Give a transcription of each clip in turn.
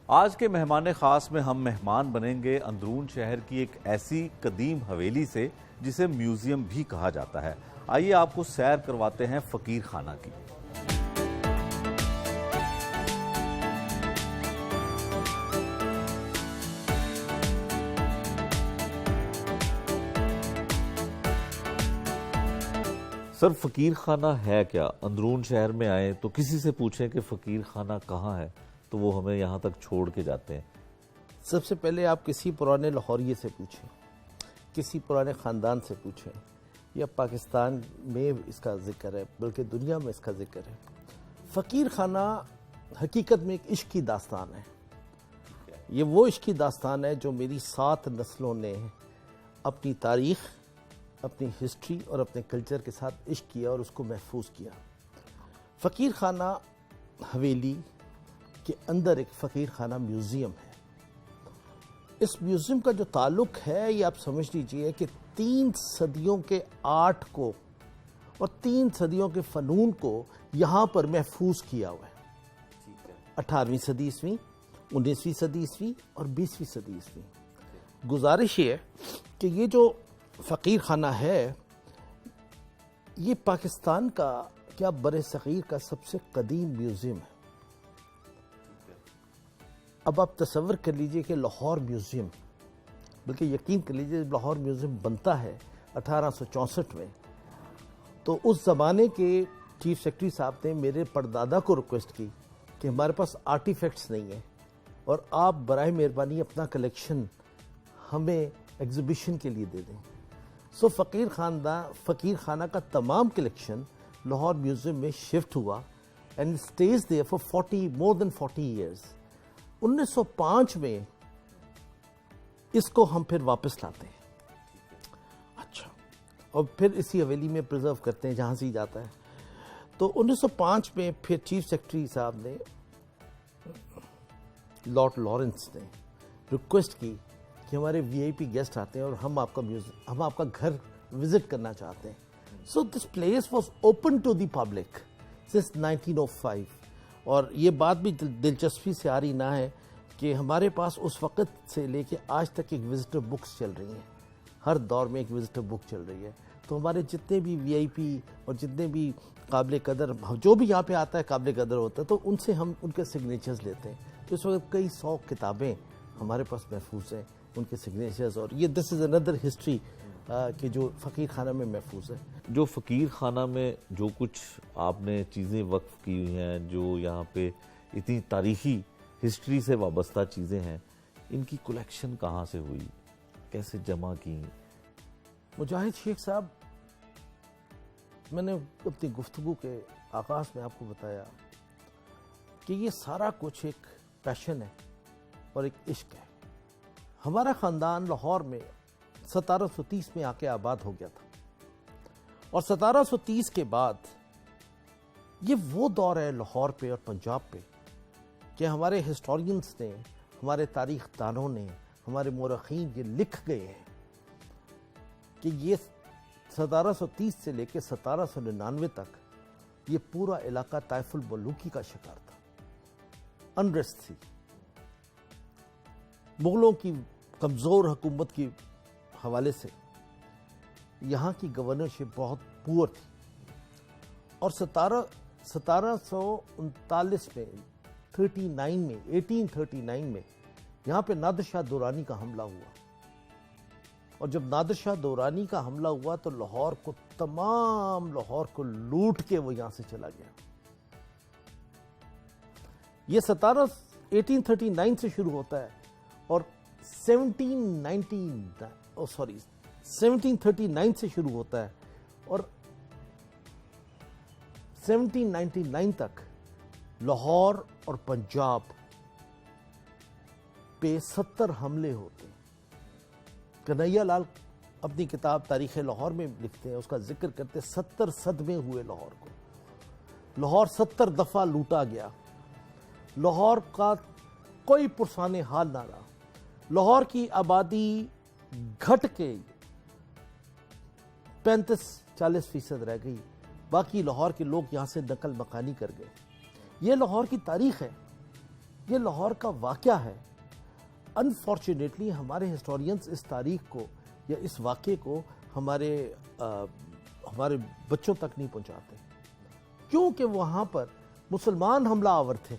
آج کے مہمان خاص میں ہم مہمان بنیں گے اندرون شہر کی ایک ایسی قدیم حویلی سے جسے میوزیم بھی کہا جاتا ہے۔ آئیے آپ کو سیر کرواتے ہیں فقیر خانہ کی۔ سر، فقیر خانہ ہے کیا؟ اندرون شہر میں آئیں تو کسی سے پوچھیں کہ فقیر خانہ کہاں ہے تو وہ ہمیں یہاں تک چھوڑ کے جاتے ہیں۔ سب سے پہلے آپ کسی پرانے لاہوریے سے پوچھیں، کسی پرانے خاندان سے پوچھیں، یا پاکستان میں اس کا ذکر ہے بلکہ دنیا میں اس کا ذکر ہے۔ فقیر خانہ حقیقت میں ایک عشق کی داستان ہے۔ یہ وہ عشق کی داستان ہے جو میری 7 نسلوں نے اپنی تاریخ، اپنی ہسٹری اور اپنے کلچر کے ساتھ عشق کیا اور اس کو محفوظ کیا۔ فقیر خانہ حویلی کے اندر ایک فقیر خانہ میوزیم ہے۔ اس میوزیم کا جو تعلق ہے یہ آپ سمجھ لیجئے کہ 3 صدیوں کے آرٹ کو اور 3 صدیوں کے فنون کو یہاں پر محفوظ کیا ہوا ہے۔ 18ویں صدی عیسوی، 19ویں صدی عیسوی اور 20ویں صدی عیسوی۔ گزارش یہ ہے کہ یہ جو فقیر خانہ ہے یہ پاکستان کا کیا بر صغیر کا سب سے قدیم میوزیم ہے۔ اب آپ تصور کر لیجئے کہ لاہور میوزیم، بلکہ یقین کر لیجئے لاہور میوزیم بنتا ہے 1864 میں، تو اس زمانے کے چیف سیکرٹری صاحب نے میرے پردادا کو ریکویسٹ کی کہ ہمارے پاس آرٹیفیکٹس نہیں ہیں اور آپ برائے مہربانی اپنا کلیکشن ہمیں ایگزیبیشن کے لیے دے دیں۔ سو فقیر خانہ کا تمام کلیکشن لاہور میوزیم میں شفٹ ہوا and stays there for more than 40 years. 1905 میں اس کو ہم پھر واپس لاتے ہیں، اچھا، اور پھر اسی حویلی میں پرزرو کرتے ہیں جہاں سے ہی جاتا ہے۔ تو 1905 میں پھر چیف سیکرٹری صاحب نے، لارڈ لارنس نے ریکویسٹ کی کہ ہمارے VIP گیسٹ آتے ہیں اور ہم آپ کا گھر وزٹ کرنا چاہتے ہیں۔ So this place was open to the public since 1905۔ اور یہ بات بھی دلچسپی سے آ رہی نہ ہے کہ ہمارے پاس اس وقت سے لے کے آج تک ایک وزٹر بکس چل رہی ہیں، ہر دور میں ایک وزٹر بک چل رہی ہے۔ تو ہمارے جتنے بھی VIP اور جتنے بھی قابل قدر، جو بھی یہاں پہ آتا ہے قابل قدر ہوتا ہے، تو ان سے ہم ان کے سگنیچرز لیتے ہیں۔ تو اس وقت کئی 100 کتابیں ہمارے پاس محفوظ ہیں، ان کے سگنیچرز، اور یہ دس از اندر ہسٹری کہ جو فقیر خانہ میں محفوظ ہے۔ جو فقیر خانہ میں جو کچھ آپ نے چیزیں وقف کی ہوئی ہیں، جو یہاں پہ اتنی تاریخی ہسٹری سے وابستہ چیزیں ہیں، ان کی کلیکشن کہاں سے ہوئی، کیسے جمع کی؟ مجاہد شیخ صاحب، میں نے اپنی گفتگو کے آغاز میں آپ کو بتایا کہ یہ سارا کچھ ایک پیشن ہے اور ایک عشق ہے۔ ہمارا خاندان لاہور میں 1730 میں آ کے آباد ہو گیا تھا، اور 1730 کے بعد یہ وہ دور ہے لاہور پہ اور پنجاب پہ کہ ہمارے ہسٹورینز نے، ہمارے تاریخ دانوں نے، ہمارے مورخین یہ لکھ گئے ہیں کہ یہ 1730 سے لے کے 1799 تک یہ پورا علاقہ طائف الملوکی کا شکار تھا، انریسٹ تھی، مغلوں کی کمزور حکومت کی حوالے سے یہاں کی گورنرشپ بہت پور تھی۔ اور 1739 میں 1839 میں یہاں پہ نادر شاہ درانی کا حملہ ہوا، اور جب نادر شاہ درانی کا حملہ ہوا تو تمام لاہور کو لوٹ کے وہ یہاں سے چلا گیا۔ یہ 1839 سے شروع ہوتا ہے اور 1739 سے شروع ہوتا ہے اور 1799 تک لاہور اور پنجاب پہ 70 حملے ہوتے ہیں۔ کنہیا لال اپنی کتاب تاریخ لاہور میں لکھتے ہیں، اس کا ذکر کرتے 70 صدمے ہوئے لاہور کو، لاہور 70 دفعہ لوٹا گیا، لاہور کا کوئی پرسان حال نہ رہا، لاہور کی آبادی گھٹ کے 35-40% رہ گئی، باقی لاہور کے لوگ یہاں سے نقل مکانی کر گئے۔ یہ لاہور کی تاریخ ہے، یہ لاہور کا واقعہ ہے. انفارچونیٹلی ہمارے ہسٹورینز اس تاریخ کو یا اس واقعے کو ہمارے بچوں تک نہیں پہنچاتے, کیونکہ وہاں پر مسلمان حملہ آور تھے.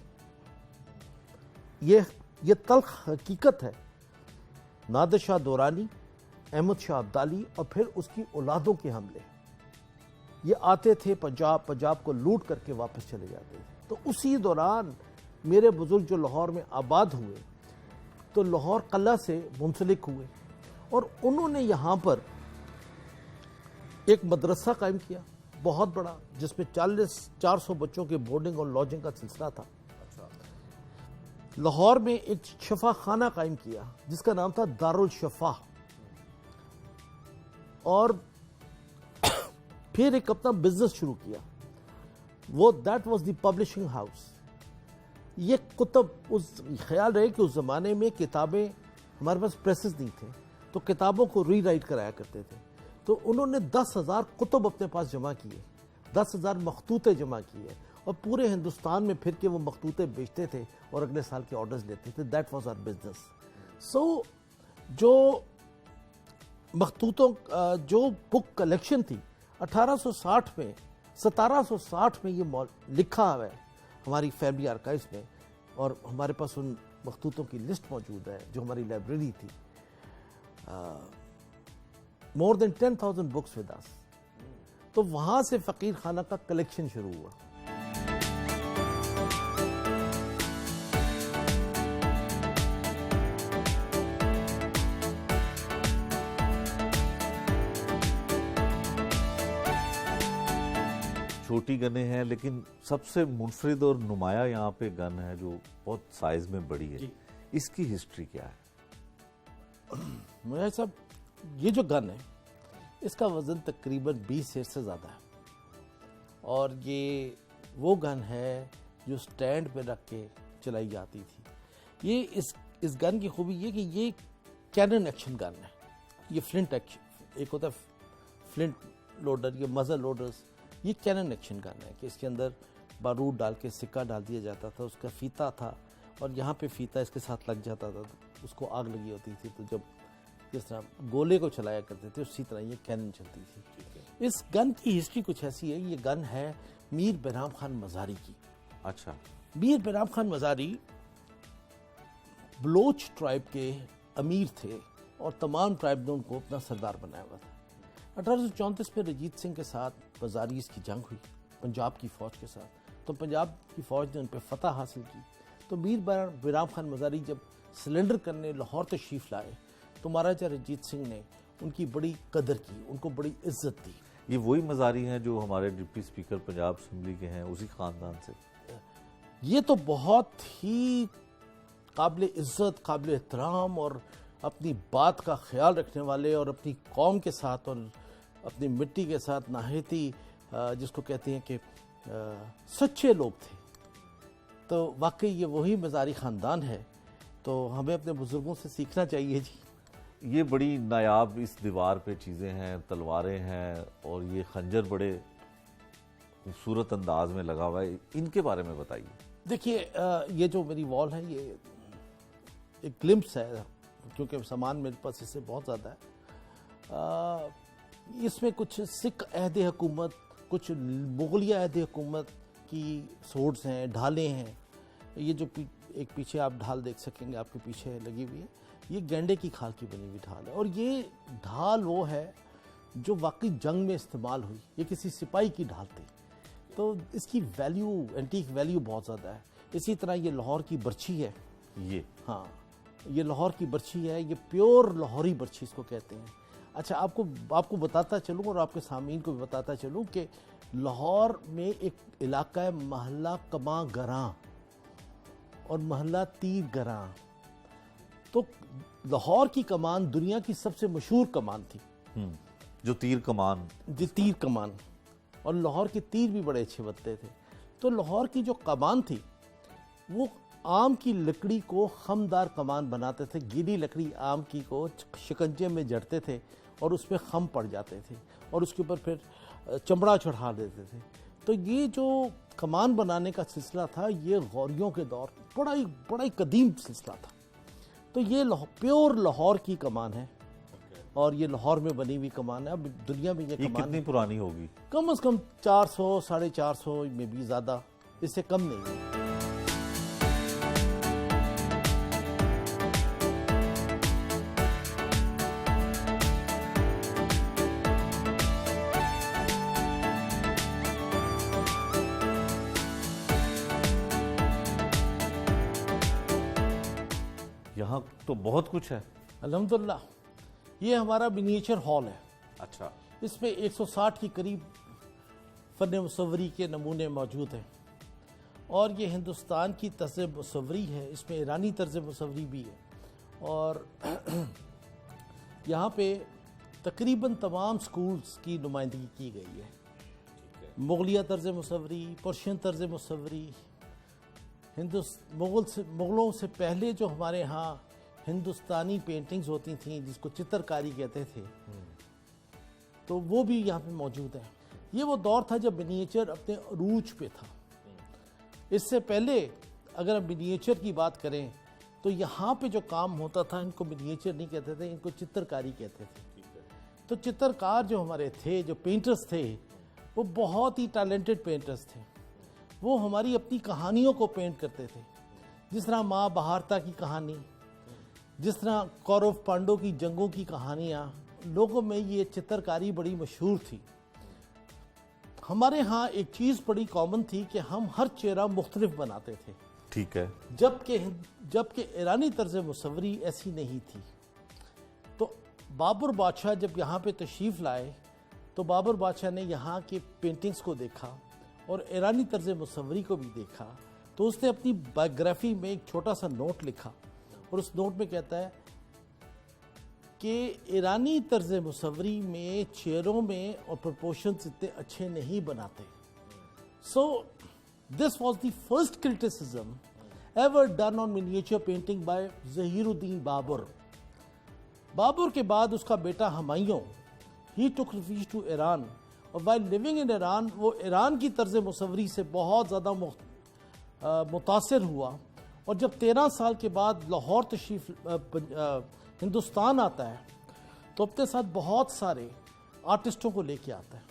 یہ تلخ حقیقت ہے. نادر شاہ دورانی, احمد شاہ ابدالی اور پھر اس کی اولادوں کے حملے, یہ آتے تھے پنجاب کو لوٹ کر کے واپس چلے جاتے تھے. تو اسی دوران میرے بزرگ جو لاہور میں آباد ہوئے تو لاہور قلعہ سے منسلک ہوئے اور انہوں نے یہاں پر ایک مدرسہ قائم کیا بہت بڑا, جس میں 400 بچوں کے بورڈنگ اور لاڈجنگ کا سلسلہ تھا. لاہور میں ایک شفا خانہ قائم کیا جس کا نام تھا دارالشفا, اور پھر ایک اپنا بزنس شروع کیا, وہ that was the publishing house. یہ کتب, خیال رہے کہ اس زمانے میں کتابیں, ہمارے پاس پریسز نہیں تھے تو کتابوں کو ری رائٹ کرایا کرتے تھے. تو انہوں نے 10,000 کتب اپنے پاس جمع کیے, 10,000 مخطوطے جمع کیے, اور پورے ہندوستان میں پھر کے وہ مخطوطے بیچتے تھے اور اگلے سال کے آرڈرز لیتے تھے. That was our business. So جو مخطوطوں جو بک کلیکشن تھی 1860 میں 1760 میں یہ لکھا ہوا ہے ہماری فیملی آرکائیوز میں, اور ہمارے پاس ان مخطوطوں کی لسٹ موجود ہے جو ہماری لائبریری تھی. more than 10,000 books with us. تو وہاں سے فقیر خانہ کا کلیکشن شروع ہوا. چھوٹی گنیں ہیں لیکن سب سے منفرد اور نمایاں یہاں پہ گن ہے جو بہت سائز میں بڑی ہے, اس کی ہسٹری کیا ہے؟ میرا صاحب, یہ جو گن ہے اس کا وزن تقریباً 20 سیٹ سے زیادہ ہے, اور یہ وہ گن ہے جو سٹینڈ پہ رکھ کے چلائی جاتی تھی. یہ اس گن کی خوبی یہ کہ یہ کینن ایکشن گن ہے. یہ فلنٹ ایکشن, ایک ہوتا ہے فلنٹ لوڈر, یہ مزل لوڈرز, یہ کینن ایکشن گن ہے کہ اس کے اندر بارود ڈال کے سکہ ڈال دیا جاتا تھا, اس کا فیتا تھا اور یہاں پہ فیتا اس کے ساتھ لگ جاتا تھا, اس کو آگ لگی ہوتی تھی, تو جب جس طرح گولے کو چلایا کرتے تھے اسی طرح یہ کینن چلتی تھی. اس گن کی ہسٹری کچھ ایسی ہے. یہ گن ہے میر بہرام خان مزاری کی. اچھا. میر بہرام خان مزاری بلوچ ٹرائب کے امیر تھے اور تمام ٹرائب نے ان کو اپنا سردار بنایا ہوا تھا. 1834 میں رجیت سنگھ کے ساتھ وزاریز کی جنگ ہوئی پنجاب کی فوج کے ساتھ, تو پنجاب کی فوج نے ان پہ فتح حاصل کی. تو میر بہرام خان مزاری جب سلنڈر کرنے لاہور تشریف لائے تو مہاراجہ رنجیت سنگھ نے ان کی بڑی قدر کی, ان کو بڑی عزت دی. یہ وہی مزاری ہیں جو ہمارے ڈپٹی اسپیکر پنجاب اسمبلی کے ہیں, اسی خاندان سے؟ یہ تو بہت ہی قابل عزت, قابل احترام اور اپنی بات کا خیال رکھنے والے اور اپنی قوم کے ساتھ اور اپنی مٹی کے ساتھ نہایتی جس کو کہتے ہیں کہ سچے لوگ تھے. تو واقعی یہ وہی مزاری خاندان ہے, تو ہمیں اپنے بزرگوں سے سیکھنا چاہیے. جی یہ بڑی نایاب اس دیوار پہ چیزیں ہیں, تلواریں ہیں, اور یہ خنجر بڑے خوبصورت انداز میں لگا ہوا ہے, ان کے بارے میں بتائیے. دیکھیے یہ جو میری وال ہے یہ ایک گلمپس ہے, کیونکہ سامان میرے پاس اس سے بہت زیادہ ہے. اس میں کچھ سکھ عہد حکومت, کچھ مغلیہ عہد حکومت کی سورڈز ہیں, ڈھالیں ہیں. یہ جو ایک پیچھے آپ ڈھال دیکھ سکیں گے, آپ کے پیچھے لگی ہوئی ہے, یہ گینڈے کی کھال کی بنی ہوئی ڈھال ہے. اور یہ ڈھال وہ ہے جو واقعی جنگ میں استعمال ہوئی, یہ کسی سپاہی کی ڈھال تھی, تو اس کی ویلیو, اینٹیک ویلیو بہت زیادہ ہے. اسی طرح یہ لاہور کی برچھی ہے. یہ ہاں, یہ لاہور کی برچھی ہے, یہ پیور لاہوری برچھی اس کو کہتے ہیں. اچھا, آپ کو بتاتا چلوں اور آپ کے سامعین کو بھی بتاتا چلوں کہ لاہور میں ایک علاقہ ہے محلہ کماں گراں اور محلہ تیر گراں. تو لاہور کی کمان دنیا کی سب سے مشہور کمان تھی, جو تیر کمان, جو تیر کمان, اور لاہور کے تیر بھی بڑے اچھے بنتے تھے. تو لاہور کی جو کمان تھی وہ آم کی لکڑی کو خمدار کمان بناتے تھے. گیلی لکڑی آم کی کو شکنجے میں جڑتے تھے اور اس پہ خم پڑ جاتے تھے اور اس کے اوپر پھر چمڑا چڑھا دیتے تھے. تو یہ جو کمان بنانے کا سلسلہ تھا یہ غوریوں کے دور بڑا ہی قدیم سلسلہ تھا. تو یہ پیور لاہور کی کمان ہے اور یہ لاہور میں بنی ہوئی کمان ہے. اب دنیا میں یہ کمان کتنی پرانی ہوگی؟ کم از کم 400 450 میں بھی زیادہ، اس سے کم نہیں ہے. یہاں تو بہت کچھ ہے. الحمدللہ یہ ہمارا منیچر ہال ہے. اچھا. اس میں 160 کے قریب فن مصوری کے نمونے موجود ہیں اور یہ ہندوستان کی طرز مصوری ہے. اس میں ایرانی طرز مصوری بھی ہے اور یہاں پہ تقریباً تمام سکولز کی نمائندگی کی گئی ہے. مغلیہ طرز مصوری، پرشین طرز مصوری، مغلوں سے پہلے جو ہمارے ہاں ہندوستانی پینٹنگز ہوتی تھیں جس کو چترکاری کہتے تھے تو وہ بھی یہاں پہ موجود ہیں. یہ وہ دور تھا جب منیچر اپنے عروج پہ تھا. اس سے پہلے اگر ہم منیچر کی بات کریں تو یہاں پہ جو کام ہوتا تھا ان کو منیچر نہیں کہتے تھے، ان کو چترکاری کہتے تھے. تو چترکار جو ہمارے تھے، جو پینٹرز تھے، وہ بہت ہی ٹیلنٹڈ پینٹرز تھے. وہ ہماری اپنی کہانیوں کو پینٹ کرتے تھے، جس طرح ماں بھارتا کی کہانی، جس طرح کورو پانڈو کی جنگوں کی کہانیاں. لوگوں میں یہ چترکاری بڑی مشہور تھی. ہمارے ہاں ایک چیز بڑی کامن تھی کہ ہم ہر چہرہ مختلف بناتے تھے. ٹھیک ہے. جبکہ ایرانی طرز مصوری ایسی نہیں تھی. تو بابر بادشاہ جب یہاں پہ تشریف لائے تو بابر بادشاہ نے یہاں کے پینٹنگز کو دیکھا اور ایرانی طرز مصوری کو بھی دیکھا. تو اس نے اپنی بایوگرافی میں ایک چھوٹا سا نوٹ لکھا اور اس نوٹ میں کہتا ہے کہ ایرانی طرز مصوری میں چہروں میں اور پرپورشنز اتنے اچھے نہیں بناتے. So this was the first criticism ever done on miniature painting by Zahiruddin Babur. Babur کے بعد اس کا بیٹا Humayun he took refuge to Iran اور while living in ایران وہ ایران کی طرز مصوری سے بہت زیادہ متاثر ہوا. اور جب 13 سال کے بعد لاہور تشریف ہندوستان آتا ہے تو اپنے ساتھ بہت سارے آرٹسٹوں کو لے کے آتا ہے.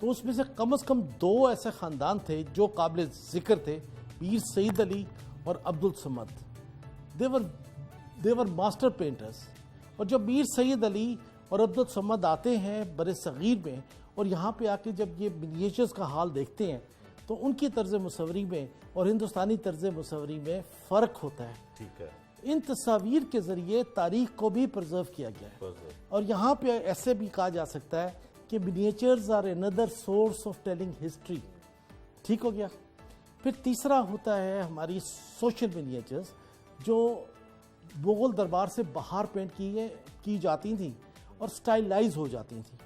تو اس میں سے کم از کم 2 ایسے خاندان تھے جو قابل ذکر تھے، میر سعید علی اور Abdul Samad. they were master painters. اور جب میر سعید علی اور عبدالصمد آتے ہیں بر صغیر میں اور یہاں پہ آ کے جب یہ منیچرز کا حال دیکھتے ہیں تو ان کی طرز مصوری میں اور ہندوستانی طرز مصوری میں فرق ہوتا ہے. ٹھیک ہے. ان تصاویر کے ذریعے تاریخ کو بھی پرزرو کیا گیا ہے. اور یہاں پہ ایسے بھی کہا جا سکتا ہے کہ منیچرز are another source of telling history. ٹھیک ہو گیا. پھر تیسرا ہوتا ہے ہماری سوشل منیچرز جو مغل دربار سے باہر پینٹ کی جاتی تھیں اور سٹائلائز ہو جاتی تھیں.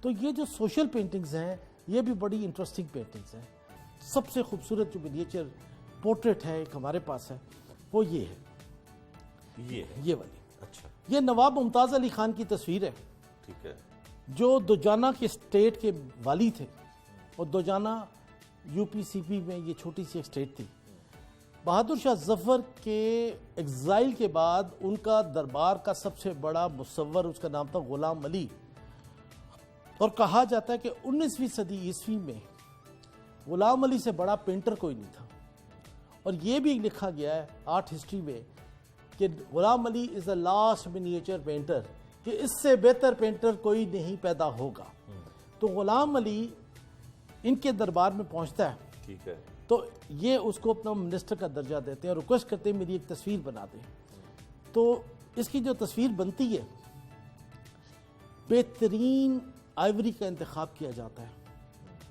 تو یہ جو سوشل پینٹنگز ہیں یہ بھی بڑی انٹرسٹنگ پینٹنگز ہیں. سب سے خوبصورت جو منیچر پورٹریٹ ہے ایک ہمارے پاس ہے وہ یہ ہے. یہ والی. اچھا. یہ نواب ممتاز علی خان کی تصویر ہے. ٹھیک ہے. جو دوجانہ کے اسٹیٹ کے والی تھے اور دوجانہ یو پی سی پی میں یہ چھوٹی سی ایک اسٹیٹ تھی. بہادر شاہ ظفر کے ایگزائل کے بعد ان کا دربار کا سب سے بڑا مصور اس کا نام تھا غلام علی. اور کہا جاتا ہے کہ 19ویں صدی عیسوی میں غلام علی سے بڑا پینٹر کوئی نہیں تھا. اور یہ بھی لکھا گیا ہے آرٹ ہسٹری میں کہ غلام علی از the last miniature painter، کہ اس سے بہتر پینٹر کوئی نہیں پیدا ہوگا. تو غلام علی ان کے دربار میں پہنچتا ہے. ٹھیک ہے. تو یہ اس کو اپنا منسٹر کا درجہ دیتے ہیں اور ریکویسٹ کرتے ہیں میری ایک تصویر بنا دیں. تو اس کی جو تصویر بنتی ہے بہترین آئیوری کا انتخاب کیا جاتا ہے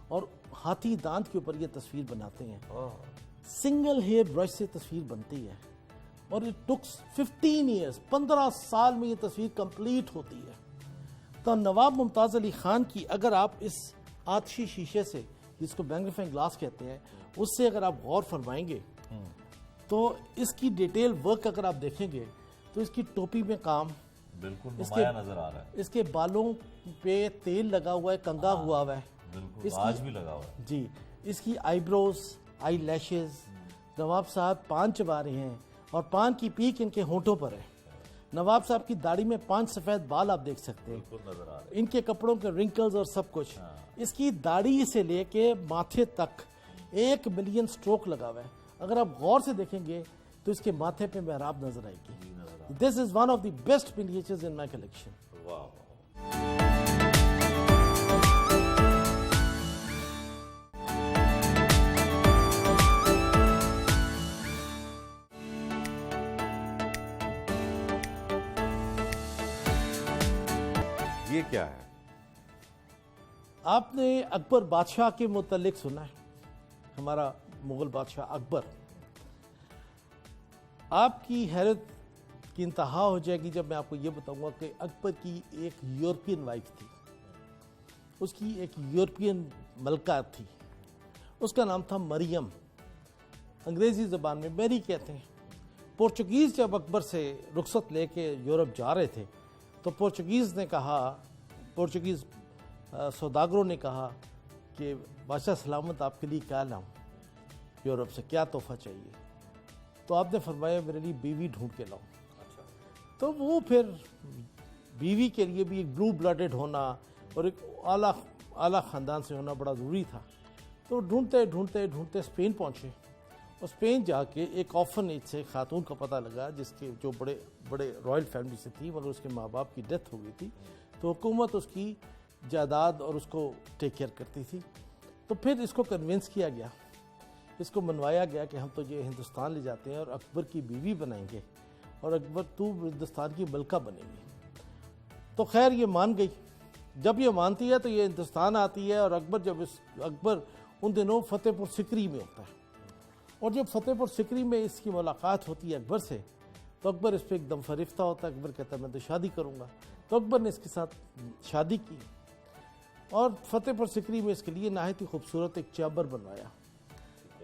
اور ہاتھی دانت کے اوپر یہ تصویر بناتے ہیں. سنگل ہیئر برش سے تصویر بنتی ہے اور اٹ ٹکس 15 ایئرس، 15 سال میں یہ تصویر کمپلیٹ ہوتی ہے. تو نواب ممتاز علی خان کی اگر آپ اس آتشی شیشے سے جس کو میگنیفائنگ گلاس کہتے ہیں اس سے اگر آپ غور فرمائیں گے تو اس کی ڈیٹیل ورک اگر آپ دیکھیں گے تو اس کی ٹوپی میں کام بالکل نمایاں نظر آ رہا ہے. اس کے بالوں پہ تیل لگا ہوا ہے، کنگا ہوا ہے. بالکل آج بھی لگا ہوا ہے. جی اس کی آئی بروز، آئی لیشز، نواب صاحب پان چبا رہے ہیں اور پان کی پیک ان کے ہونٹوں پر ہے. نواب صاحب کی داڑھی میں 5 سفید بال آپ دیکھ سکتے ہیں، ان کے کپڑوں کے رنکلز اور سب کچھ. اس کی داڑھی سے لے کے ماتھے تک 1 ملین سٹروک لگا ہوا ہے. اگر آپ غور سے دیکھیں گے تو اس کے ماتھے پہ محراب نظر آئے گی. This is one of the best miniatures in my collection. یہ کیا ہے؟ آپ نے اکبر بادشاہ کے متعلق سنا ہے؟ ہمارا مغل بادشاہ اکبر. آپ کی حیرت کی انتہا ہو جائے گی جب میں آپ کو یہ بتاؤں گا کہ اکبر کی ایک یورپین وائف تھی. اس کی ایک یورپین ملکہ تھی، اس کا نام تھا مریم. انگریزی زبان میں میری کہتے ہیں. پورچگیز جب اکبر سے رخصت لے کے یورپ جا رہے تھے تو پورچگیز سوداگروں نے کہا کہ بادشاہ سلامت آپ کے لیے کیا لاؤں، یورپ سے کیا تحفہ چاہیے؟ تو آپ نے فرمایا میرے لیے بیوی ڈھونڈ کے لاؤ. تو وہ پھر بیوی کے لیے بھی ایک بلو بلڈڈ ہونا اور ایک اعلیٰ خاندان سے ہونا بڑا ضروری تھا. تو ڈھونڈتے ڈھونڈتے ڈھونڈتے اسپین پہنچے اور اسپین جا کے ایک آرفن ایج سے خاتون کا پتہ لگا جس کے جو بڑے رائل فیملی سے تھی، مگر اس کے ماں باپ کی ڈیتھ ہو گئی تھی. تو حکومت اس کی جائیداد اور اس کو ٹیک کیئر کرتی تھی. تو پھر اس کو کنونس کیا گیا، اس کو منوایا گیا کہ ہم تو یہ ہندوستان لے جاتے ہیں اور اکبر کی بیوی بنائیں گے اور اکبر تو ہندوستان کی ملکہ بنے گی. تو خیر یہ مان گئی. جب یہ مانتی ہے تو یہ ہندوستان آتی ہے اور اکبر ان دنوں فتح پور سکری میں ہوتا ہے. اور جب فتح پور سکری میں اس کی ملاقات ہوتی ہے اکبر سے تو اکبر اس پہ ایک دم فریفتہ ہوتا ہے. اکبر کہتا ہے میں تو شادی کروں گا. تو اکبر نے اس کے ساتھ شادی کی اور فتح پور سکری میں اس کے لیے نہایت ہی خوبصورت ایک چیمبر بنوایا.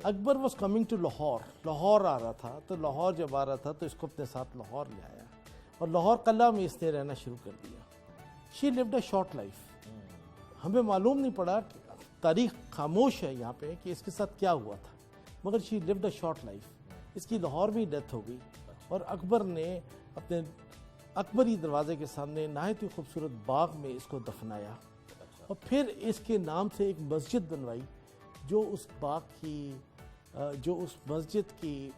اکبر واز کمنگ ٹو لاہور آ رہا تھا. تو لاہور جب آ رہا تھا تو اس کو اپنے ساتھ لاہور لے آیا اور لاہور قلعہ میں اس نے رہنا شروع کر دیا. شی لیوڈ اے شارٹ لائف. ہمیں معلوم نہیں پڑا، تاریخ خاموش ہے یہاں پہ کہ اس کے ساتھ کیا ہوا تھا، مگر شی لیوڈ اے شارٹ لائف. اس کی لاہور میں ڈیتھ ہو گئی اور اکبر نے اپنے اکبری دروازے کے سامنے نہایت ہی خوبصورت باغ میں اس کو دفنایا اور پھر اس کے نام سے ایک مسجد بنوائی جو اس باغ کی اس مسجد کی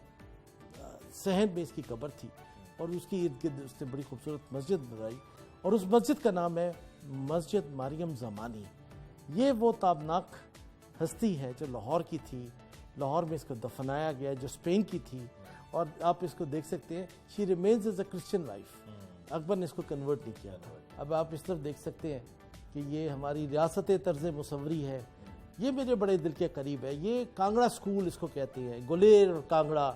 صحن میں اس کی قبر تھی اور اس کی ارد گرد اس نے بڑی خوبصورت مسجد بنوائی اور اس مسجد کا نام ہے مسجد مریم زمانی. یہ وہ تابناک ہستی ہے جو لاہور کی تھی. لاہور میں اس کو دفنایا گیا جو اسپین کی تھی اور آپ اس کو دیکھ سکتے ہیں she remains as a Christian wife. Akbar نے اس کو کنورٹ نہیں کیا تھا. اب آپ اس طرف دیکھ سکتے ہیں کہ یہ ہماری ریاست طرز مصوری ہے. یہ میرے بڑے دل کے قریب ہے. یہ کانگڑا سکول اس کو کہتے ہیں. گلیر اور کانگڑا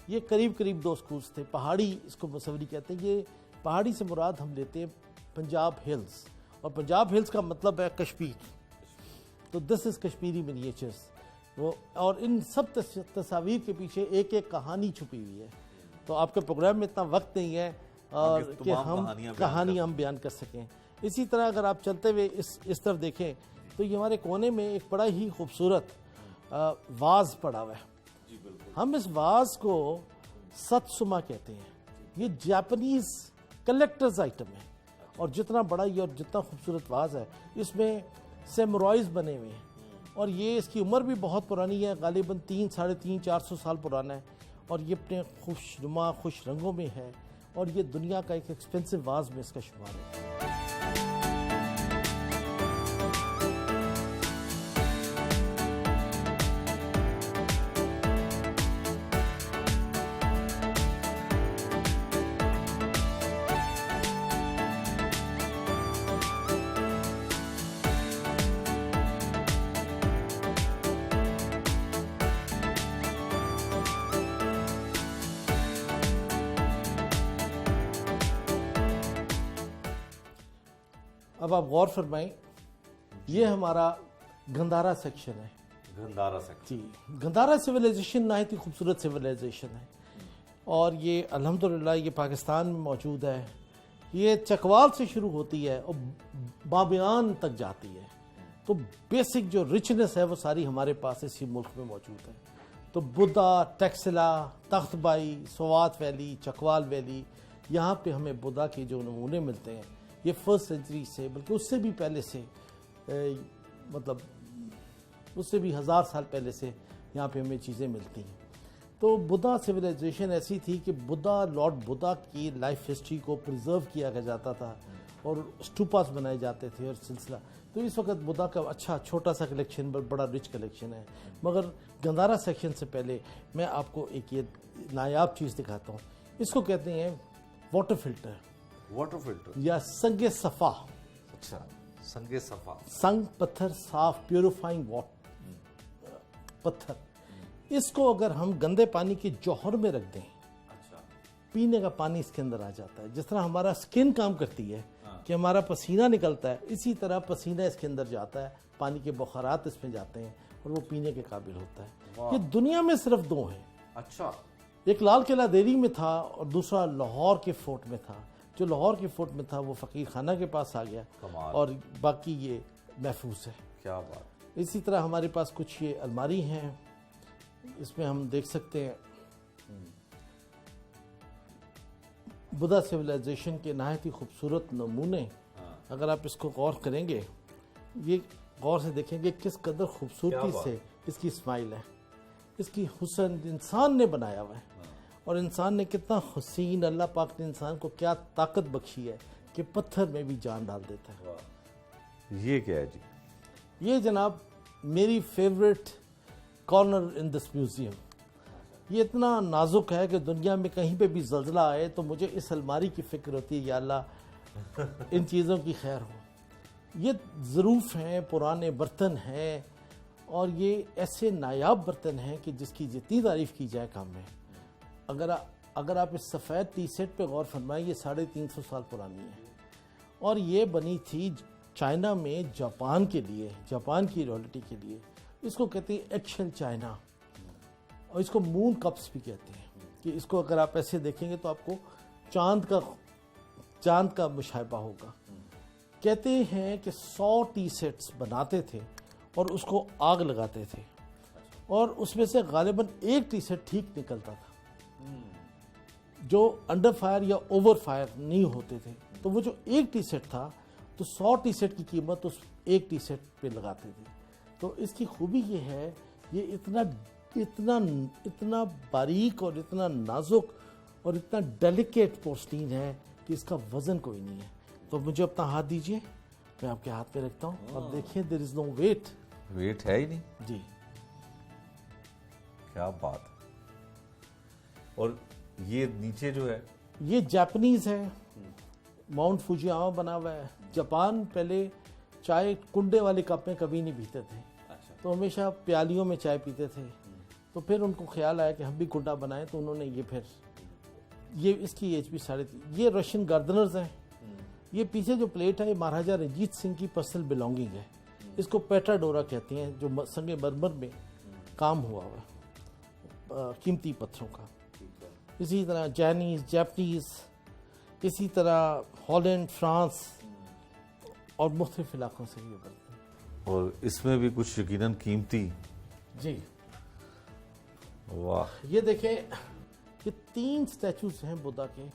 یہ قریب 2 سکولز تھے. پہاڑی اس کو مصوری کہتے ہیں. یہ پہاڑی سے مراد ہم لیتے ہیں پنجاب ہلز اور پنجاب ہلز کا مطلب ہے کشمیر. تو دس از کشمیری منیچرز. اور ان سب تصاویر کے پیچھے ایک کہانی چھپی ہوئی ہے. تو آپ کے پروگرام میں اتنا وقت نہیں ہے اور کہ ہم کہانی ہم بیان کر سکیں. اسی طرح اگر آپ چلتے ہوئے اس طرف دیکھیں تو یہ ہمارے کونے میں ایک بڑا ہی خوبصورت واز پڑا ہوا ہے. ہم اس واز کو ستسما کہتے ہیں. یہ جاپنیز کلیکٹرز آئٹم ہے اور جتنا بڑا یہ اور جتنا خوبصورت واز ہے اس میں سیمورائز بنے ہوئے ہیں اور یہ اس کی عمر بھی بہت پرانی ہے. غالباً 300-400 سال پرانا ہے اور یہ اپنے خوشنما خوش رنگوں میں ہے اور یہ دنیا کا ایک ایکسپینسو واز میں اس کا شمار ہے. اب آپ غور فرمائیں، یہ ہمارا گندھارا سیکشن ہے. گندھارا سیکشن جی، گندھارا سویلائزیشن نہایت ہی خوبصورت سویلائزیشن ہے اور یہ الحمدللہ یہ پاکستان میں موجود ہے. یہ چکوال سے شروع ہوتی ہے اور بامیان تک جاتی ہے. تو بیسک جو رچنس ہے وہ ساری ہمارے پاس اسی ملک میں موجود ہے. تو بدھا، ٹیکسلا، تخت by, Swat valley, Chakwal valley, یہاں پہ ہمیں بدھا کے جو نمونے ملتے ہیں یہ 1st سینچری سے، بلکہ اس سے بھی پہلے سے، مطلب اس سے بھی 1000 سال پہلے سے یہاں پہ ہمیں چیزیں ملتی ہیں. تو بدھا سویلائزیشن ایسی تھی کہ بدھا، لارڈ بدھا کی لائف ہسٹری کو پرزرو کیا جاتا تھا اور اسٹوپاس بنائے جاتے تھے اور سلسلہ. تو اس وقت بدھا کا اچھا چھوٹا سا کلیکشن بڑا رچ کلیکشن ہے. مگر گندھارا سیکشن سے پہلے میں آپ کو ایک یہ نایاب چیز دکھاتا ہوں. اس کو کہتے ہیں واٹر فلٹر. واٹر فلٹر یا سنگ صفا. اچھا، سنگ صفا، سنگ پتھر صاف، پیوریفائنگ واٹر پتھر. اس کو اگر ہم گندے پانی کے جوہر میں رکھ دیں، پینے کا پانی اس کے اندر آ جاتا ہے. جس طرح ہمارا سکن کام کرتی ہے کہ ہمارا پسینہ نکلتا ہے، اسی طرح پسینہ اس کے اندر جاتا ہے، پانی کے بخارات اس میں جاتے ہیں اور وہ پینے کے قابل ہوتا ہے. یہ دنیا میں صرف 2 ہیں. اچھا، ایک لال قلعہ دہلی میں تھا اور دوسرا لاہور کے فورٹ میں تھا. جو لاہور کے فورٹ میں تھا وہ فقیر خانہ کے پاس آ گیا اور باقی یہ محفوظ ہے. کیا بات. اسی طرح ہمارے پاس کچھ یہ الماری ہیں، اس میں ہم دیکھ سکتے ہیں بدھا سویلائزیشن کے نہایت ہی خوبصورت نمونے. اگر آپ اس کو غور کریں گے، یہ غور سے دیکھیں گے کس قدر خوبصورتی سے اس کی اسمائل ہے، اس کی حسن انسان نے بنایا ہوا ہے. اور انسان نے کتنا حسین، اللہ پاک نے انسان کو کیا طاقت بخشی ہے کہ پتھر میں بھی جان ڈال دیتا ہے. یہ کیا ہے جی؟ یہ جناب میری فیوریٹ کارنر ان دس میوزیم. یہ اتنا نازک ہے کہ دنیا میں کہیں پہ بھی زلزلہ آئے تو مجھے اس الماری کی فکر ہوتی ہے، یا اللہ ان چیزوں کی خیر ہو. یہ ظروف ہیں، پرانے برتن ہیں، اور یہ ایسے نایاب برتن ہیں کہ جس کی جتنی تعریف کی جائے کم ہے. اگر آپ اس سفید ٹی سیٹ پہ غور فرمائیں، یہ 350 سال پرانی ہے اور یہ بنی تھی چائنا میں جاپان کے لیے، جاپان کی رائلٹی کے لیے. اس کو کہتے ہیں ایکشل چائنا، اور اس کو مون کپس بھی کہتے ہیں. کہ اس کو اگر آپ ایسے دیکھیں گے تو آپ کو چاند کا مشابہ ہوگا. کہتے ہیں کہ 100 ٹی سیٹس بناتے تھے اور اس کو آگ لگاتے تھے، اور اس میں سے غالباً ایک ٹی سیٹ ٹھیک نکلتا تھا، جو انڈر فائر یا اوور فائر نہیں ہوتے تھے. تو وہ جو ایک ٹی سیٹ تھا، تو 100 ٹی سیٹ کی قیمت اس ایک ٹی سیٹ پہ لگاتے تھے. تو اس کی خوبی یہ ہے، یہ اتنا باریک اور اتنا نازک اور اتنا ڈیلیکیٹ پورسلین ہے کہ اس کا وزن کوئی نہیں ہے. تو مجھے اپنا ہاتھ دیجئے، میں آپ کے ہاتھ پہ رکھتا ہوں اور دیکھیں there is no weight. Weight ہے ہی نہیں. جی، کیا بات. اور یہ نیچے جو ہے یہ جاپنیز ہے، ماؤنٹ فوجیاما بنا ہوا ہے. جاپان پہلے چائے کنڈے والے کپ میں کبھی نہیں پیتے تھے، تو ہمیشہ پیالیوں میں چائے پیتے تھے. تو پھر ان کو خیال آیا کہ ہم بھی کنڈا بنائیں، تو انہوں نے یہ اس کی ایج بھی 3.5. یہ رشین گارڈنرز ہیں. یہ پیچھے جو پلیٹ ہے یہ مہاراجہ رنجیت سنگھ کی پرسنل بلانگنگ ہے. اس کو پیٹرا ڈورا کہتے ہیں، جو سنگ مرمر میں کام ہوا ہوا قیمتی پتھروں کا. اسی طرح جاپنیز، اسی طرح ہالینڈ، فرانس اور مختلف علاقوں سے یہ برتن. اور اس میں بھی کچھ یقیناً قیمتی. جی، واہ. یہ دیکھیں، یہ 3 سٹیچوز ہیں بدھا کے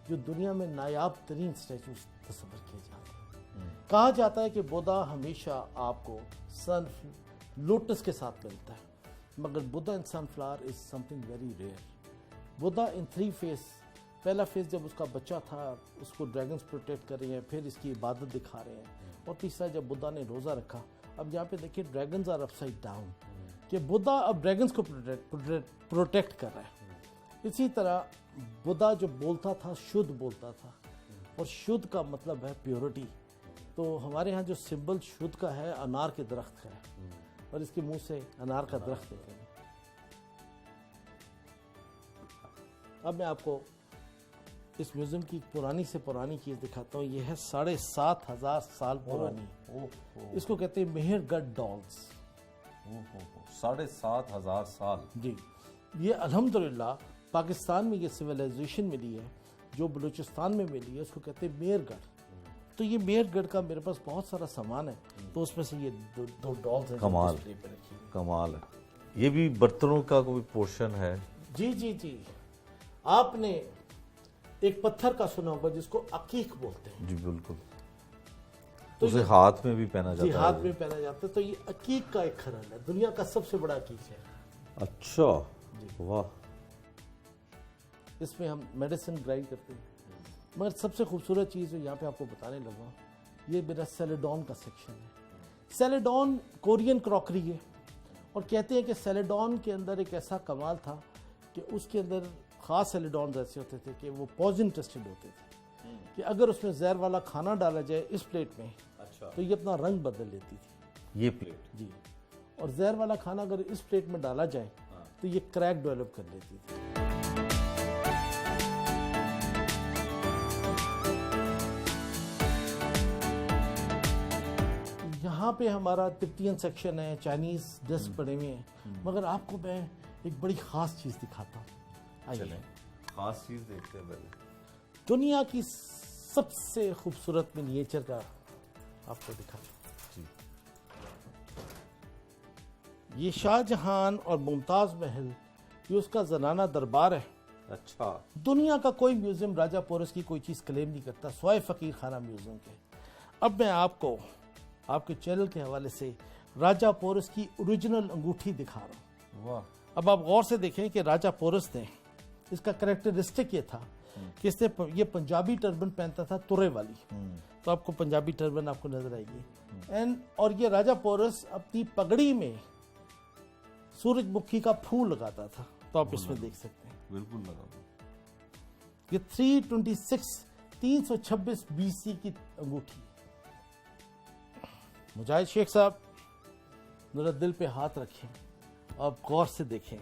جو دنیا میں نایاب ترین سٹیچوز تصور کیے جاتے ہیں. کہا جاتا ہے کہ بدھا ہمیشہ آپ کو لوٹس کے ساتھ ملتا ہے، مگر Buddha in sunflower is something very rare. Buddha in 3 phase. پہلا فیز جب اس کا بچہ تھا، اس کو ڈریگنز پروٹیکٹ کر رہے ہیں، پھر اس کی عبادت دکھا رہے ہیں، اور تیسرا جب بدھا نے روزہ رکھا. اب یہاں پہ دیکھیں dragons are upside down, کہ بدھا اب ڈریگنز کو پروٹیکٹ کر رہا ہے. اسی طرح بدھا جو بولتا تھا شدھ بولتا تھا، اور شدھ کا مطلب ہے پیورٹی. تو ہمارے ہاں جو سمبل شدھ کا ہے انار کے درخت کا ہے، اور اس کے منہ سے انار کا درخت دیکھیں گے. اب میں آپ کو اس میوزیم کی پرانی سے پرانی چیز دکھاتا ہوں. یہ ہے 7,500 سال پرانی. اس کو کہتے ہیں مہر گڑھ ڈالز. 7,500 سال. جی، یہ الحمدللہ پاکستان میں یہ سویلائزیشن ملی ہے، جو بلوچستان میں ملی ہے. اس کو کہتے ہیں مہر گڑھ. تو یہ میئر گڑھ کا میرے پاس بہت سارا سامان ہے، تو اس میں سے یہ دو ڈالز ہیں کمال، ڈسپلے پہ رکھی ہوئی۔ کمال ہے۔ یہ بھی برتنوں کا کوئی پورشن ہے؟ جی جی جی، آپ نے ایک پتھر کا سنا ہوگا جس کو عقیق بولتے ہیں، جی بالکل، تو اسے ہاتھ میں بھی پہنا جاتا جی ہے؟ ہاتھ میں پہنا جاتا ہے، تو یہ عقیق کا ایک کھرل ہے، دنیا کا سب سے بڑا عقیق ہے۔ اچھا، واہ، اس میں ہم میڈیسن گرائنڈ کرتے ہیں۔ مگر سب سے خوبصورت چیز جو یہاں پہ آپ کو بتانے لگا، یہ میرا سیلیڈون کا سیکشن ہے۔ سیلیڈون کورین کراکری ہے، اور کہتے ہیں کہ سیلیڈون کے اندر ایک ایسا کمال تھا کہ اس کے اندر خاص سیلیڈونز ایسے ہوتے تھے کہ وہ پوائزن ٹیسٹڈ ہوتے تھے، کہ اگر اس میں زہر والا کھانا ڈالا جائے اس پلیٹ میں تو یہ اپنا رنگ بدل لیتی تھی، یہ پلیٹ؟ جی، اور زہر والا کھانا اگر اس پلیٹ میں ڈالا جائے تو یہ کریک ڈیولپ کر لیتی تھی۔ یہاں پہ ہمارا تبتین سیکشن ہے، چائنیز ڈسک پڑے ہوئے ہیں، مگر آپ کو میں ایک بڑی خاص چیز دکھاتا ہوں۔ چلیں خاص چیز دیکھتے ہیں پہلے۔ دنیا کی سب سے خوبصورت منیچر کا آپ کو دکھاتا ہوں۔ جی، یہ شاہ جہان اور ممتاز محل، یہ اس کا زنانہ دربار ہے۔ اچھا، دنیا کا کوئی میوزیم راجہ پورس کی کوئی چیز کلیم نہیں کرتا سوائے فقیر خانہ میوزیم کے۔ اب میں آپ کو آپ کے چینل کے حوالے سے راجہ پورس کی اوریجنل انگوٹھی دکھا رہا ہوں۔ واہ، اب آپ غور سے دیکھیں کہ راجہ پورس نے، اس کا کریکٹرسٹک یہ تھا کہ اس نے یہ پنجابی ٹربن پہنتا تھا ترے والی، تو آپ کو پنجابی ٹربن آپ کو نظر آئے گی، اور یہ راجہ پورس اپنی پگڑی میں سورج مکھی کا پھول لگاتا تھا، تو آپ اس میں دیکھ سکتے ہیں۔ بالکل لگا۔ یہ 326 BC کی انگوٹھی۔ مجاہد شیخ صاحب میرا دل پہ ہاتھ رکھیں، آپ غور سے دیکھیں،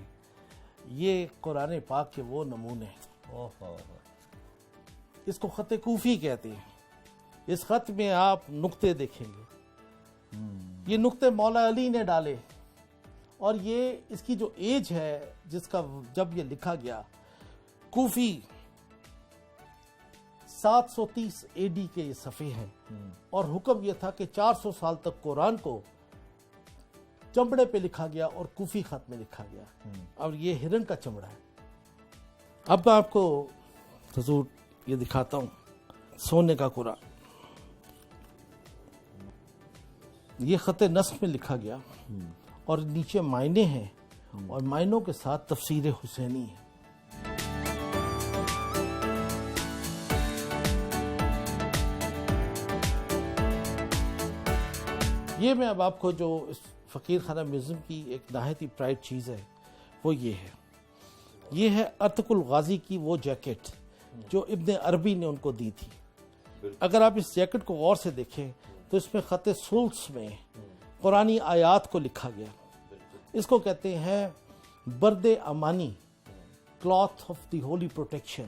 یہ قرآن پاک کے وہ نمونے ہیں۔ اس کو خط کوفی کہتے ہیں۔ اس خط میں آپ نقطے دیکھیں گے، یہ نقطے مولا علی نے ڈالے، اور یہ اس کی جو ایج ہے جس کا جب یہ لکھا گیا، کوفی 730 AD کے یہ صفحے ہیں، اور حکم یہ تھا کہ 400 سال تک قرآن کو چمڑے پہ لکھا گیا اور کوفی خط میں لکھا گیا، اور یہ ہرن کا چمڑا ہے۔ اب میں آپ کو حضور یہ دکھاتا ہوں، سونے کا قرآن، یہ خط نسخ میں لکھا گیا، اور نیچے معنی ہیں، اور معنوں کے ساتھ تفسیر حسینی ہے۔ یہ میں اب آپ کو جو اس فقیر خانہ میوزیم کی ایک نہایت ہی پرائڈ چیز ہے وہ یہ ہے، یہ ہے ارتق الغازی کی وہ جیکٹ جو ابن عربی نے ان کو دی تھی۔ اگر آپ اس جیکٹ کو غور سے دیکھیں تو اس میں خط سلس میں قرآنی آیات کو لکھا گیا۔ اس کو کہتے ہیں برد امانی، cloth of the holy protection.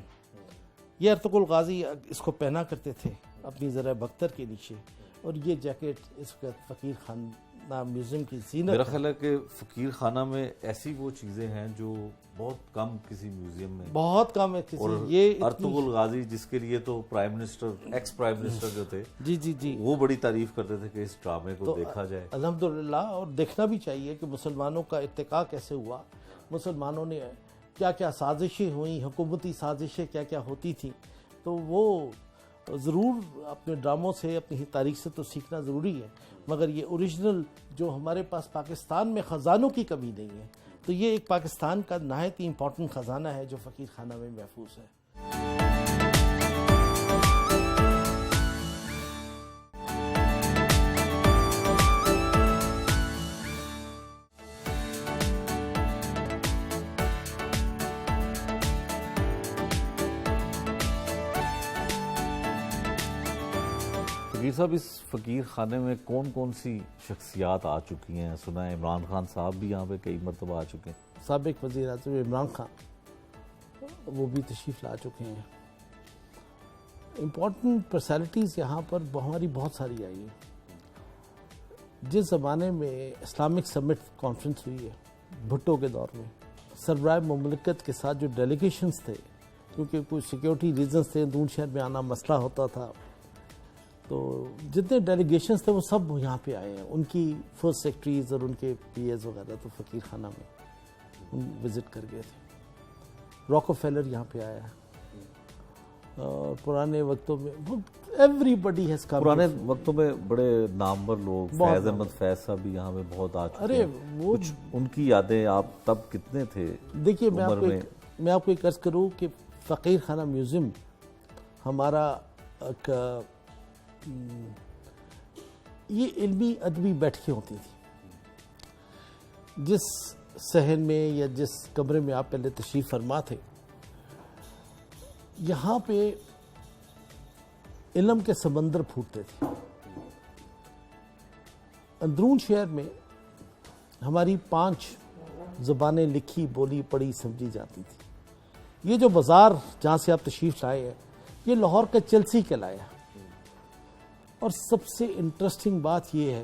یہ ارتق الغازی اس کو پہنا کرتے تھے اپنی ذرہ بختر کے نیچے، اور یہ جیکٹ اس کا فقیر خانہ میوزیم کی زینت میرا ہے۔ خیال ہے کہ فقیر خانہ میں ایسی وہ چیزیں ہیں جو بہت کم کسی میوزیم میں، بہت کم ہے اور یہ ارطغرل الغازی جس کے لیے تو prime minister, ex prime minister جو تھے، جی جی جی، وہ بڑی تعریف کرتے تھے کہ اس ڈرامے کو دیکھا جائے۔ الحمدللہ، اور دیکھنا بھی چاہیے کہ مسلمانوں کا ارتقاء کیسے ہوا، مسلمانوں نے کیا کیا سازشیں ہوئیں، حکومتی سازشیں کیا کیا ہوتی تھیں، تو وہ ضرور اپنے ڈراموں سے، اپنی تاریخ سے تو سیکھنا ضروری ہے، مگر یہ اوریجنل جو ہمارے پاس پاکستان میں خزانوں کی کمی نہیں ہے، تو یہ ایک پاکستان کا نہایت ہی امپورٹنٹ خزانہ ہے جو فقیر خانہ میں محفوظ ہے۔ فقیر صاحب، اس فقیر خانے میں کون کون سی شخصیات آ چکی ہیں؟ سنا ہے عمران خان صاحب بھی یہاں پہ کئی مرتبہ آ چکے ہیں۔ سابق وزیر اعظم عمران خان وہ بھی تشریف لا چکے ہیں۔ امپورٹنٹ پرسنالٹیز یہاں پر ہماری بہت ساری آئی ہیں۔ جس زمانے میں اسلامک سمٹ کانفرنس ہوئی ہے بھٹو کے دور میں، سربراہ مملکت کے ساتھ جو ڈیلیگیشنز تھے، کیونکہ کوئی سیکیورٹی ریزنز تھے، دون شہر میں آنا مسئلہ ہوتا تھا، تو جتنے ڈیلیگیشنز تھے وہ سب یہاں پہ آئے ہیں، ان کی فرسٹ سیکٹریز اور ان کے پی ایز وغیرہ تو فقیر خانہ میں وزٹ کر گئے تھے. راکو فیلر یہاں پہ آیا ہے. اور پرانے وقتوں میں ایوری بڈی ہیز کم. پرانے وقتوں میں بڑے نامور لوگ، فیض احمد فیض صاحب بھی یہاں پہ بہت آ چکے ہیں. وہ ان کی یادیں، آپ تب کتنے تھے؟ دیکھیے میں آپ کو ایک عرض کروں کہ فقیر خانہ میوزیم ہمارا یہ علمی ادبی بیٹھکیں ہوتی تھی. جس صحن میں یا جس کمرے میں آپ پہلے تشریف فرما تھے، یہاں پہ علم کے سمندر پھوٹتے تھے. اندرون شہر میں ہماری 5 زبانیں لکھی، بولی، پڑھی، سمجھی جاتی تھی. یہ جو بازار جہاں سے آپ تشریف لائے ہیں، یہ لاہور کا چلسی کہلایا. اور سب سے انٹرسٹنگ بات یہ ہے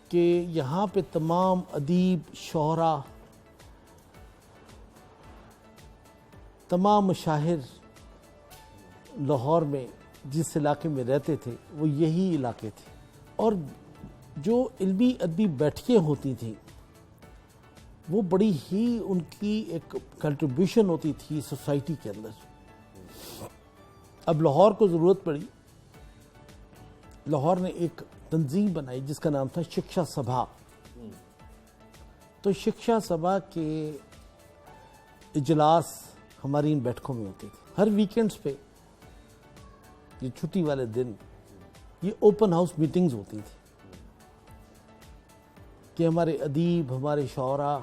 کہ یہاں پہ تمام ادیب، شعراء، تمام مشاہر لاہور میں جس علاقے میں رہتے تھے وہ یہی علاقے تھے. اور جو علمی ادبی بیٹھکیں ہوتی تھیں وہ بڑی ہی ان کی ایک کنٹریبیوشن ہوتی تھی سوسائٹی کے اندر. اب لاہور کو ضرورت پڑی، لاہور نے ایک تنظیم بنائی جس کا نام تھا شکشا سبھا. تو شکشا سبھا کے اجلاس ہماری ان بیٹھکوں میں ہوتے تھے. ہر ویکینڈز پہ، یہ چھٹی والے دن، یہ اوپن ہاؤس میٹنگز ہوتی تھی کہ ہمارے ادیب، ہمارے شعراء،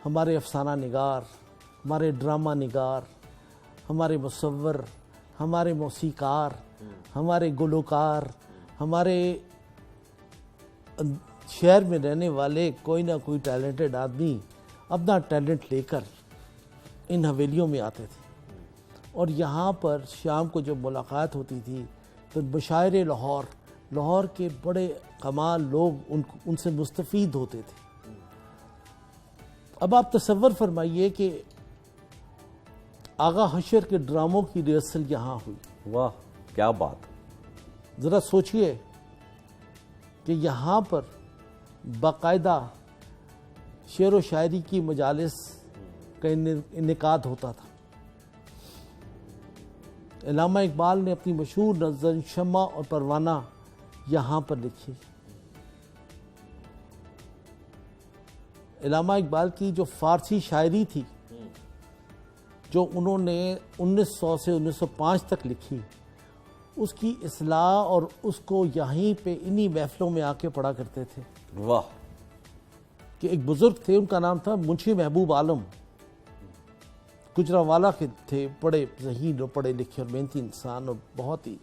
ہمارے افسانہ نگار، ہمارے ڈرامہ نگار، ہمارے مصور، ہمارے موسیقار، ہمارے گلوکار، ہمارے شہر میں رہنے والے کوئی نہ کوئی ٹیلنٹڈ آدمی اپنا ٹیلنٹ لے کر ان حویلیوں میں آتے تھے. اور یہاں پر شام کو جب ملاقات ہوتی تھی تو مشاعر لاہور کے بڑے کمال لوگ ان سے مستفید ہوتے تھے. اب آپ تصور فرمائیے کہ آغا حشر کے ڈراموں کی ریہرسل یہاں ہوئی. واہ، کیا بات! ذرا سوچئے کہ یہاں پر باقاعدہ شعر و شاعری کی مجالس کا انعقاد ہوتا تھا. علامہ اقبال نے اپنی مشہور نظم شمع اور پروانہ یہاں پر لکھی. علامہ اقبال کی جو فارسی شاعری تھی جو انہوں نے 1900 سے 1905 تک لکھی، اس کی اصلاح اور اس کو یہیں پہ انہی محفلوں میں آ کے پڑھا کرتے تھے. واہ! کہ ایک بزرگ تھے، ان کا نام تھا منشی محبوب عالم، گجرانوالہ کے تھے، بڑے ذہین اور پڑھے لکھے اور محنتی انسان اور بہت ہی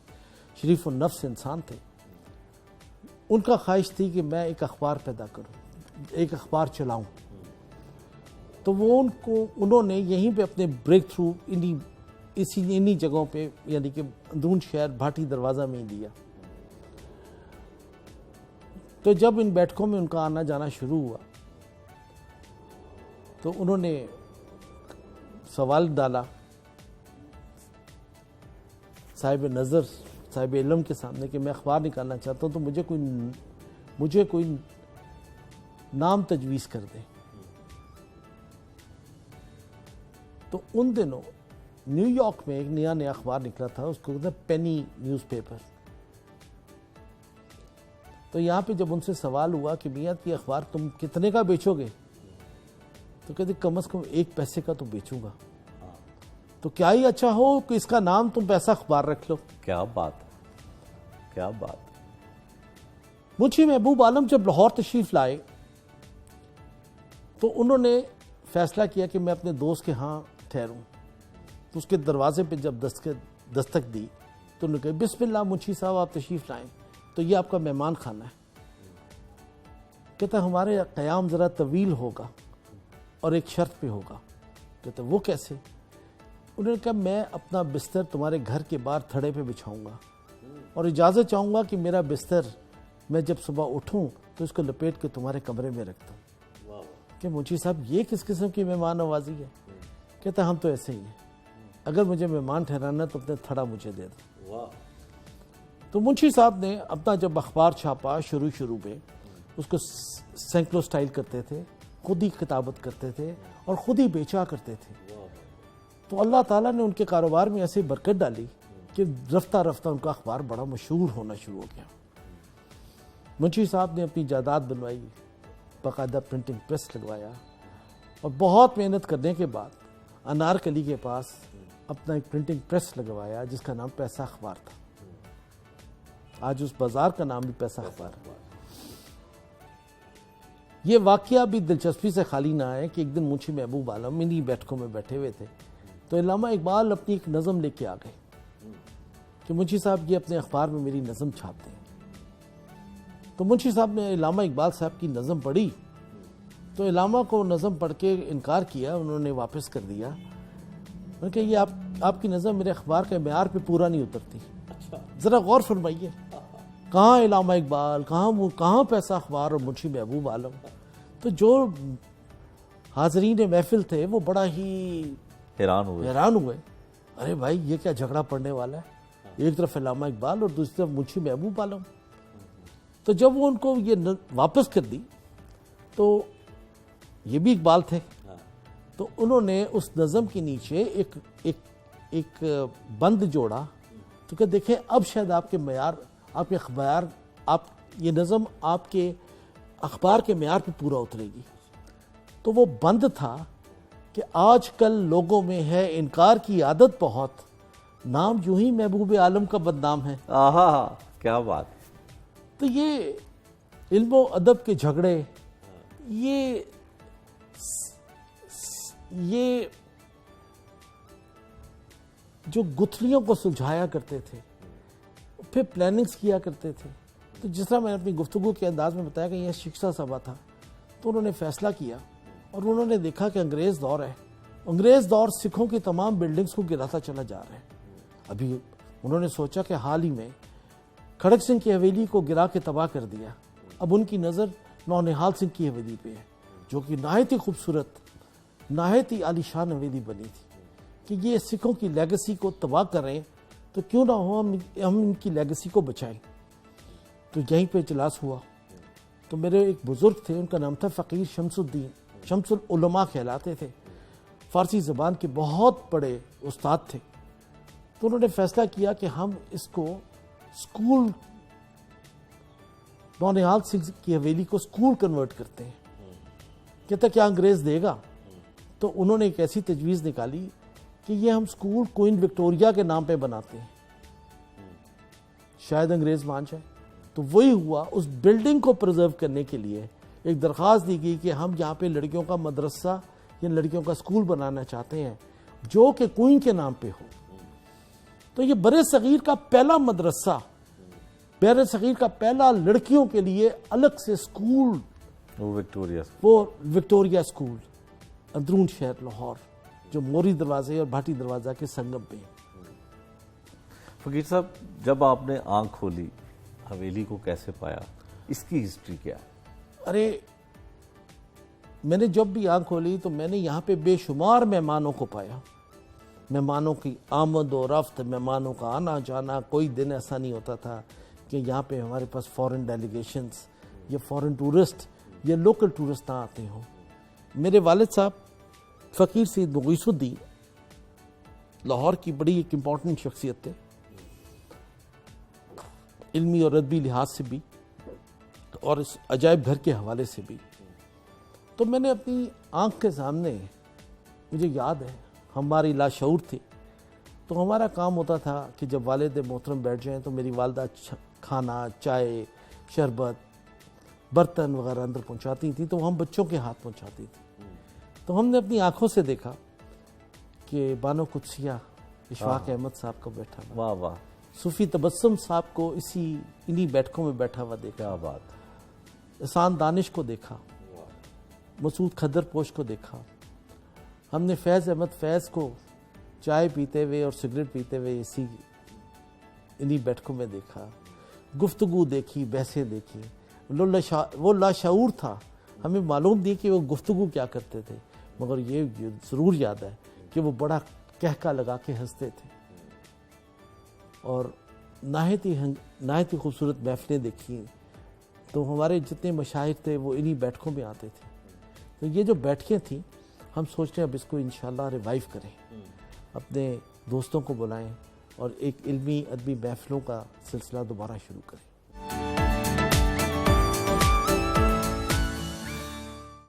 شریف النفس انسان تھے. ان کا خواہش تھی کہ میں ایک اخبار پیدا کروں، ایک اخبار چلاؤں. تو وہ انہوں نے یہیں پہ اپنے بریک تھرو انہی جگہوں پہ، یعنی کہ اندرون شہر بھاٹی دروازہ میں ہی لیا. تو جب ان بیٹھکوں میں ان کا آنا جانا شروع ہوا تو انہوں نے سوال ڈالا صاحب نظر، صاحب علم کے سامنے کہ میں اخبار نکالنا چاہتا ہوں، تو مجھے کوئی نام تجویز کر دیں. تو ان دنوں نیو یارک میں ایک نیا اخبار نکلا تھا، اس کو کہتے ہیں پینی نیوز پیپر. تو یہاں پہ جب ان سے سوال ہوا کہ میاں یہ اخبار تم کتنے کا بیچو گے، تو کہتے کم از کم 1 پیسے کا تو بیچوں گا. تو کیا ہی اچھا ہو کہ اس کا نام تم پیسہ اخبار رکھ لو. کیا بات، کیا بات! منشی محبوب عالم جب لاہور تشریف لائے تو انہوں نے فیصلہ کیا کہ میں اپنے دوست کے ہاں ٹھہروں. تو اس کے دروازے پہ جب دستک دی تو انہوں نے کہا بسم اللہ منشی صاحب آپ تشریف لائیں، تو یہ آپ کا مہمان خانہ ہے. کہتا ہمارے قیام ذرا طویل ہوگا اور ایک شرط پہ ہوگا. کہتا وہ کیسے؟ انہوں نے کہا میں اپنا بستر تمہارے گھر کے باہر تھڑے پہ بچھاؤں گا اور اجازت چاہوں گا کہ میرا بستر میں جب صبح اٹھوں تو اس کو لپیٹ کے تمہارے کمرے میں رکھتا ہوں. کہ منشی صاحب یہ کس قسم کی مہمان نوازی ہے؟ کہتا ہم تو ایسے ہی ہیں، اگر مجھے مہمان ٹھہرانا تو اپنے تھڑا مجھے دے دو. تو منشی صاحب نے اپنا جب اخبار چھاپا شروع میں اس کو سینکلو سٹائل کرتے تھے، خود ہی کتابت کرتے تھے اور خود ہی بیچا کرتے تھے. تو اللہ تعالیٰ نے ان کے کاروبار میں ایسی برکت ڈالی کہ رفتہ رفتہ ان کا اخبار بڑا مشہور ہونا شروع ہو گیا. منشی صاحب نے اپنی جائیداد بنوائی، باقاعدہ پرنٹنگ پریس لگوایا، اور بہت محنت کرنے کے بعد انارکلی کے پاس اپنا ایک پرنٹنگ پریس لگوایا جس کا نام پیسہ اخبار تھا. آج اس بازار کا نام بھی پیسہ اخبار ہے. یہ واقعہ بھی دلچسپی سے خالی نہ ہے کہ ایک دن منشی محبوب عالم انہی بیٹھکوں میں بیٹھے ہوئے تھے تو علامہ اقبال اپنی ایک نظم لے کے آ گئے کہ منشی صاحب یہ اپنے اخبار میں میری نظم چھاپ دیں. تو منشی صاحب نے علامہ اقبال صاحب کی نظم پڑھی تو علامہ کو نظم پڑھ کے انکار کیا، انہوں نے واپس کر دیا. میں نے کہا یہ آپ کی نظم میرے اخبار کے معیار پہ پورا نہیں اترتی، ذرا غور فرمائیے. کہاں علامہ اقبال، کہاں پیسہ اخبار اور منشی محبوب عالم. تو جو حاضرین محفل تھے وہ بڑا ہی حیران ہوئے. ارے بھائی یہ کیا جھگڑا پڑنے والا ہے، ایک طرف علامہ اقبال اور دوسری طرف منشی محبوب عالم. تو جب وہ ان کو یہ واپس کر دی تو یہ بھی اقبال تھے، تو انہوں نے اس نظم کے نیچے ایک بند جوڑا تو کہ دیکھیں اب شاید آپ کے معیار، آپ کے اخبار، یہ نظم آپ کے اخبار کے معیار پہ پورا اترے گی. تو وہ بند تھا کہ آج کل لوگوں میں ہے انکار کی عادت بہت، نام یوں ہی محبوب عالم کا بدنام ہے. آہا کیا بات. تو یہ علم و ادب کے جھگڑے، یہ جو گتھلیوں کو سلجھایا کرتے تھے، پھر پلاننگز کیا کرتے تھے. تو جس طرح میں نے اپنی گفتگو کے انداز میں بتایا کہ یہ شکستہ سبھا تھا، تو انہوں نے فیصلہ کیا اور انہوں نے دیکھا کہ انگریز دور ہے، انگریز دور سکھوں کی تمام بلڈنگز کو گراتا چلا جا رہا ہے. ابھی انہوں نے سوچا کہ حال ہی میں کھڑک سنگھ کی حویلی کو گرا کے تباہ کر دیا، اب ان کی نظر نونہال سنگھ کی حویلی پہ ہے جو کہ نہایت ہی خوبصورت، نہایت ہی عالی شان حویلی بنی تھی. کہ یہ سکھوں کی لیگیسی کو تباہ کریں تو کیوں نہ ہو ہم ان کی لیگیسی کو بچائیں. تو یہیں پہ اجلاس ہوا. تو میرے ایک بزرگ تھے، ان کا نام تھا فقیر شمس الدین، شمس العلماء کہلاتے تھے، فارسی زبان کے بہت بڑے استاد تھے. تو انہوں نے فیصلہ کیا کہ ہم اس کو اسکول، نونہال سنگھ کی حویلی کو اسکول کنورٹ کرتے ہیں. کہتا کیا انگریز دے گا؟ تو انہوں نے ایک ایسی تجویز نکالی کہ یہ ہم اسکول کوئن وکٹوریا کے نام پہ بناتے ہیں، شاید انگریز مان جائے. تو وہی ہوا. اس بلڈنگ کو پرزرو کرنے کے لیے ایک درخواست دی گئی کہ ہم یہاں پہ لڑکیوں کا مدرسہ یا لڑکیوں کا اسکول بنانا چاہتے ہیں جو کہ کوئن کے نام پہ ہو. تو یہ برِ صغیر کا پہلا مدرسہ، برِ صغیر کا پہلا لڑکیوں کے لیے الگ سے اسکول، وہ وکٹوریا اسکول اندرون شہر لاہور، جو موری دروازے اور بھاٹی دروازہ کے سنگم پہ. فقیر صاحب جب آپ نے آنکھ کھولی حویلی کو کیسے پایا، اس کی ہسٹری کیا ہے؟ ارے میں نے جب بھی آنکھ کھولی تو میں نے یہاں پہ بے شمار مہمانوں کو پایا، مہمانوں کی آمد و رفت، مہمانوں کا آنا جانا. کوئی دن ایسا نہیں ہوتا تھا کہ یہاں پہ ہمارے پاس فورن ڈیلیگیشنز یا فورن ٹورسٹ یا لوکل ٹورسٹ نہ آتے ہوں. میرے والد صاحب فقیر سید مغیث الدین لاہور کی بڑی ایک امپورٹنٹ شخصیت تھے، علمی اور ادبی لحاظ سے بھی اور اس عجائب گھر کے حوالے سے بھی. تو میں نے اپنی آنکھ کے سامنے، مجھے یاد ہے ہماری لاشعور تھی، تو ہمارا کام ہوتا تھا کہ جب والد محترم بیٹھ جائیں تو میری والدہ کھانا، چائے، شربت، برتن وغیرہ اندر پہنچاتی تھی، تو ہم بچوں کے ہاتھ پہنچاتی تھی. تو ہم نے اپنی آنکھوں سے دیکھا کہ بانو قدسیہ اشفاق احمد صاحب کو بیٹھا ہوا، واہ واہ، صوفی تبسم صاحب کو انہی بیٹھکوں میں بیٹھا ہوا دیکھا، کیا بات. احسان دانش کو دیکھا، مسعود کھدر پوش کو دیکھا. ہم نے فیض احمد فیض کو چائے پیتے ہوئے اور سگریٹ پیتے ہوئے انہی بیٹھکوں میں دیکھا. گفتگو دیکھی، بحثیں دیکھی. وہ لاشعور تھا، ہمیں معلوم نہیں کہ وہ گفتگو کیا کرتے تھے، مگر یہ ضرور یاد ہے کہ وہ بڑا کہکا لگا کے ہنستے تھے. اور نہایت ہی خوبصورت محفلیں دیکھی، تو ہمارے جتنے مشاہیر تھے وہ انہی بیٹھکوں میں آتے تھے. تو یہ جو بیٹھکیں تھیں ہم سوچتے ہیں اب اس کو انشاءاللہ ریوائیو کریں، اپنے دوستوں کو بلائیں اور ایک علمی ادبی محفلوں کا سلسلہ دوبارہ شروع کریں.